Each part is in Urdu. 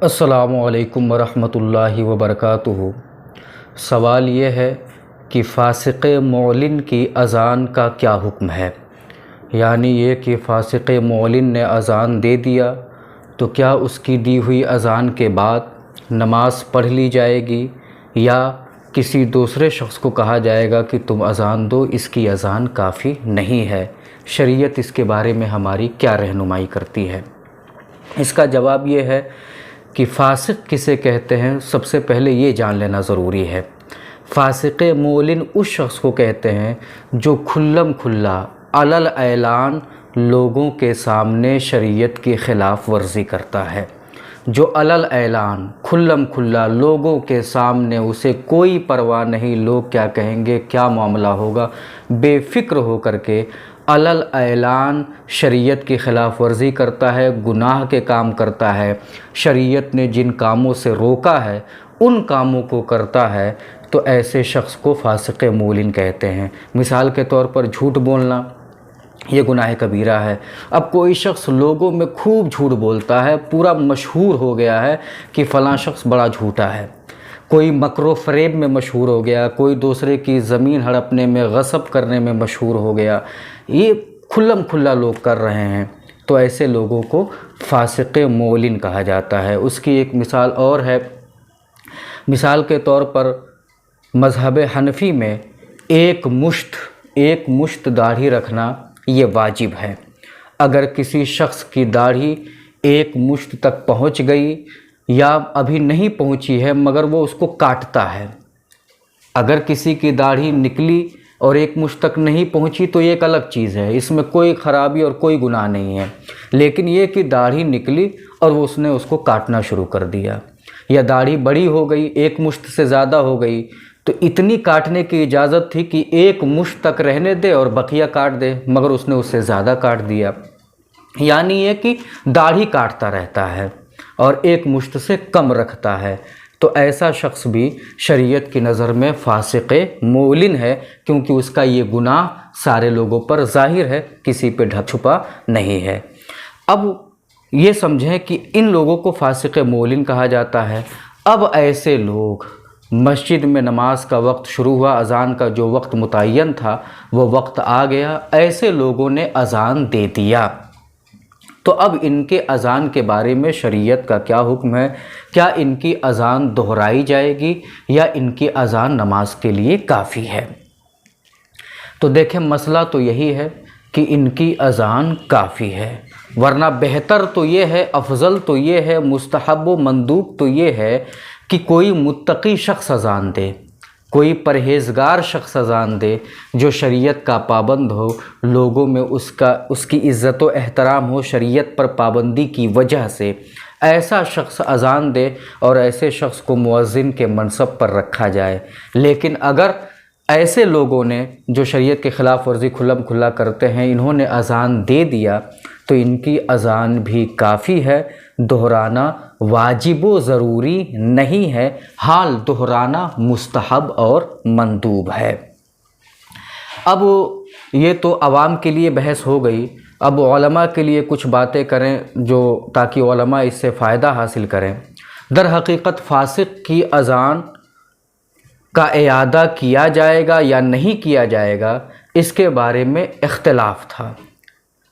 السلام علیکم ورحمۃ اللہ وبرکاتہ۔ سوال یہ ہے کہ فاسق معلن کی اذان کا کیا حکم ہے؟ یعنی یہ کہ فاسق معلن نے اذان دے دیا تو کیا اس کی دی ہوئی اذان کے بعد نماز پڑھ لی جائے گی یا کسی دوسرے شخص کو کہا جائے گا کہ تم اذان دو، اس کی اذان کافی نہیں ہے؟ شریعت اس کے بارے میں ہماری کیا رہنمائی کرتی ہے؟ اس کا جواب یہ ہے کہ فاسق کسے کہتے ہیں، سب سے پہلے یہ جان لینا ضروری ہے۔ فاسق معلن اس شخص کو کہتے ہیں جو کھلم کھلا علی الاعلان لوگوں کے سامنے شریعت کی خلاف ورزی کرتا ہے، جو علی الاعلان کھلم کھلا لوگوں کے سامنے اسے کوئی پرواہ نہیں لوگ کیا کہیں گے، کیا معاملہ ہوگا، بے فکر ہو کر کے علی الاعلان شریعت کی خلاف ورزی کرتا ہے، گناہ کے کام کرتا ہے، شریعت نے جن کاموں سے روکا ہے ان کاموں کو کرتا ہے، تو ایسے شخص کو فاسق معلن کہتے ہیں۔ مثال کے طور پر جھوٹ بولنا، یہ گناہ کبیرہ ہے۔ اب کوئی شخص لوگوں میں خوب جھوٹ بولتا ہے، پورا مشہور ہو گیا ہے کہ فلاں شخص بڑا جھوٹا ہے، کوئی مکر و فریب میں مشہور ہو گیا، کوئی دوسرے کی زمین ہڑپنے میں، غصب کرنے میں مشہور ہو گیا، یہ کھلم کھلا لوگ کر رہے ہیں، تو ایسے لوگوں کو فاسق معلن کہا جاتا ہے۔ اس کی ایک مثال اور ہے۔ مثال کے طور پر مذہب حنفی میں ایک مشت داڑھی رکھنا یہ واجب ہے۔ اگر کسی شخص کی داڑھی ایک مشت تک پہنچ گئی یا ابھی نہیں پہنچی ہے مگر وہ اس کو کاٹتا ہے، اگر کسی کی داڑھی نکلی اور ایک مشت تک نہیں پہنچی تو یہ ایک الگ چیز ہے، اس میں کوئی خرابی اور کوئی گناہ نہیں ہے، لیکن یہ کہ داڑھی نکلی اور اس نے اس کو کاٹنا شروع کر دیا، یا داڑھی بڑی ہو گئی، ایک مشت سے زیادہ ہو گئی، تو اتنی کاٹنے کی اجازت تھی کہ ایک مشت تک رہنے دے اور بقیہ کاٹ دے، مگر اس نے اس سے زیادہ کاٹ دیا، یعنی یہ کہ داڑھی کاٹتا رہتا ہے اور ایک مشت سے کم رکھتا ہے، تو ایسا شخص بھی شریعت کی نظر میں فاسق معلن ہے، کیونکہ اس کا یہ گناہ سارے لوگوں پر ظاہر ہے، کسی پہ ڈھک چھپا نہیں ہے۔ اب یہ سمجھیں کہ ان لوگوں کو فاسق معلن کہا جاتا ہے۔ اب ایسے لوگ، مسجد میں نماز کا وقت شروع ہوا، اذان کا جو وقت متعین تھا وہ وقت آ گیا، ایسے لوگوں نے اذان دے دیا، تو اب ان کے اذان کے بارے میں شریعت کا کیا حکم ہے؟ کیا ان کی اذان دہرائی جائے گی یا ان کی اذان نماز کے لیے کافی ہے؟ تو دیکھیں، مسئلہ تو یہی ہے کہ ان کی اذان کافی ہے، ورنہ بہتر تو یہ ہے، افضل تو یہ ہے، مستحب و مندوب تو یہ ہے کہ کوئی متقی شخص اذان دے، کوئی پرہیزگار شخص اذان دے، جو شریعت کا پابند ہو، لوگوں میں اس کی عزت و احترام ہو شریعت پر پابندی کی وجہ سے، ایسا شخص اذان دے اور ایسے شخص کو مؤذن کے منصب پر رکھا جائے۔ لیکن اگر ایسے لوگوں نے جو شریعت کے خلاف ورزی کھلم کھلا کرتے ہیں، انہوں نے اذان دے دیا تو ان کی اذان بھی کافی ہے، دہرانا واجب و ضروری نہیں ہے، حال دہرانا مستحب اور مندوب ہے۔ اب یہ تو عوام کے لیے بحث ہو گئی، اب علماء کے لیے کچھ باتیں کریں جو تاکہ علماء اس سے فائدہ حاصل کریں۔ در حقیقت فاسق کی اذان کا اعادہ کیا جائے گا یا نہیں کیا جائے گا، اس کے بارے میں اختلاف تھا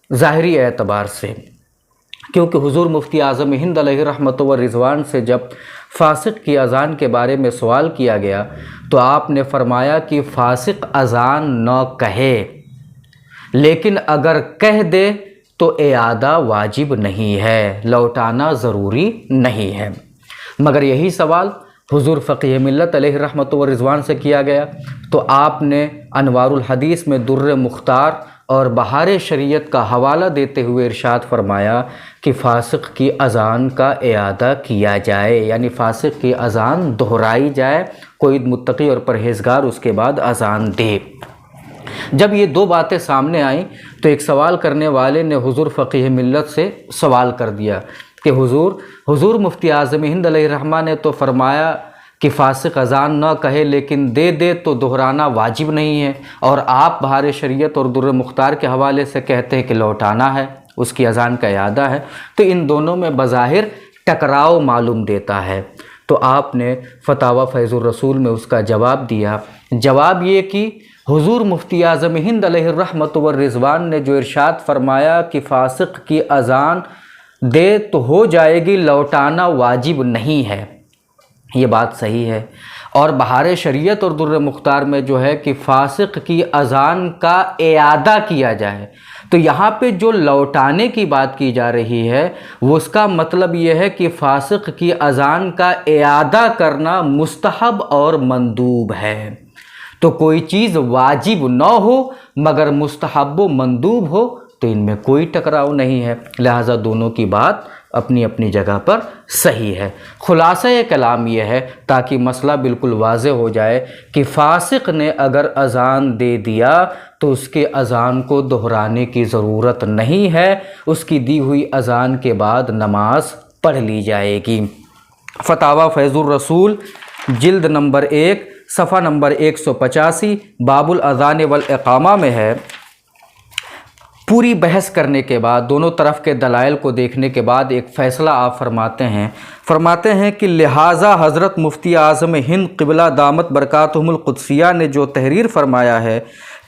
ظاہری اعتبار سے، کیونکہ حضور مفتی اعظم ہند علیہ رحمت و رضوان سے جب فاسق کی اذان کے بارے میں سوال کیا گیا تو آپ نے فرمایا کہ فاسق اذان نہ کہے، لیکن اگر کہہ دے تو اعادہ واجب نہیں ہے، لوٹانا ضروری نہیں ہے۔ مگر یہی سوال حضور فقیہ ملت علیہ رحمت و رضوان سے کیا گیا تو آپ نے انوار الحدیث میں در مختار اور بہار شریعت کا حوالہ دیتے ہوئے ارشاد فرمایا کہ فاسق کی اذان کا اعادہ کیا جائے، یعنی فاسق کی اذان دہرائی جائے، کوئی متقی اور پرہیزگار اس کے بعد اذان دے۔ جب یہ دو باتیں سامنے آئیں تو ایک سوال کرنے والے نے حضور فقیہ ملت سے سوال کر دیا کہ حضور مفتی اعظم ہند علیہ الرحمہ نے تو فرمایا کہ فاسق اذان نہ کہے لیکن دے دے تو دہرانا واجب نہیں ہے، اور آپ بہار شریعت اور در مختار کے حوالے سے کہتے ہیں کہ لوٹانا ہے، اس کی اذان کا اعادہ ہے، تو ان دونوں میں بظاہر ٹکراؤ معلوم دیتا ہے۔ تو آپ نے فتاوی فیض الرسول میں اس کا جواب دیا، جواب یہ کہ حضور مفتی اعظم ہند علیہ الرحمۃ والرضوان نے جو ارشاد فرمایا کہ فاسق کی اذان دے تو ہو جائے گی، لوٹانا واجب نہیں ہے، یہ بات صحیح ہے۔ اور بہار شریعت اور در مختار میں جو ہے کہ فاسق کی اذان کا اعادہ کیا جائے، تو یہاں پہ جو لوٹانے کی بات کی جا رہی ہے وہ اس کا مطلب یہ ہے کہ فاسق کی اذان کا اعادہ کرنا مستحب اور مندوب ہے۔ تو کوئی چیز واجب نہ ہو مگر مستحب و مندوب ہو تو ان میں کوئی ٹکراؤ نہیں ہے، لہٰذا دونوں کی بات اپنی اپنی جگہ پر صحیح ہے۔ خلاصہ کلام یہ ہے تاکہ مسئلہ بالکل واضح ہو جائے کہ فاسق نے اگر اذان دے دیا تو اس کے اذان کو دہرانے کی ضرورت نہیں ہے، اس کی دی ہوئی اذان کے بعد نماز پڑھ لی جائے گی۔ فتاوی فیض الرسول جلد نمبر 1 صفحہ نمبر 185 باب الاذان والاقامہ میں ہے۔ پوری بحث کرنے کے بعد، دونوں طرف کے دلائل کو دیکھنے کے بعد ایک فیصلہ آپ فرماتے ہیں کہ لہٰذا حضرت مفتی اعظم ہند قبلہ دامت برکاتہم القدسیہ نے جو تحریر فرمایا ہے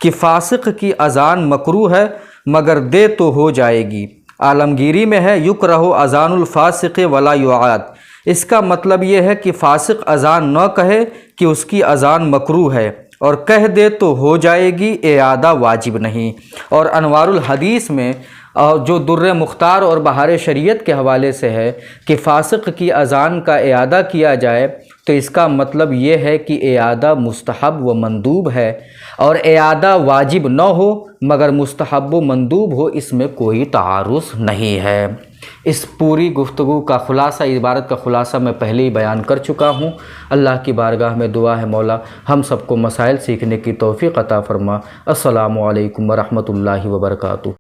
کہ فاسق کی اذان مکروہ ہے مگر دے تو ہو جائے گی، عالمگیری میں ہے یکرہ اذان الفاسق ولا یعاد، اس کا مطلب یہ ہے کہ فاسق اذان نہ کہے کہ اس کی اذان مکروہ ہے، اور کہہ دے تو ہو جائے گی، اعادہ واجب نہیں۔ اور انوار الحدیث میں جو در مختار اور بہار شریعت کے حوالے سے ہے کہ فاسق کی اذان کا اعادہ کیا جائے تو اس کا مطلب یہ ہے کہ اعادہ مستحب و مندوب ہے، اور اعادہ واجب نہ ہو مگر مستحب و مندوب ہو، اس میں کوئی تعارض نہیں ہے۔ اس پوری گفتگو کا خلاصہ، عبارت کا خلاصہ میں پہلے ہی بیان کر چکا ہوں۔ اللہ کی بارگاہ میں دعا ہے مولا ہم سب کو مسائل سیکھنے کی توفیق عطا فرما۔ السلام علیکم ورحمۃ اللہ وبرکاتہ۔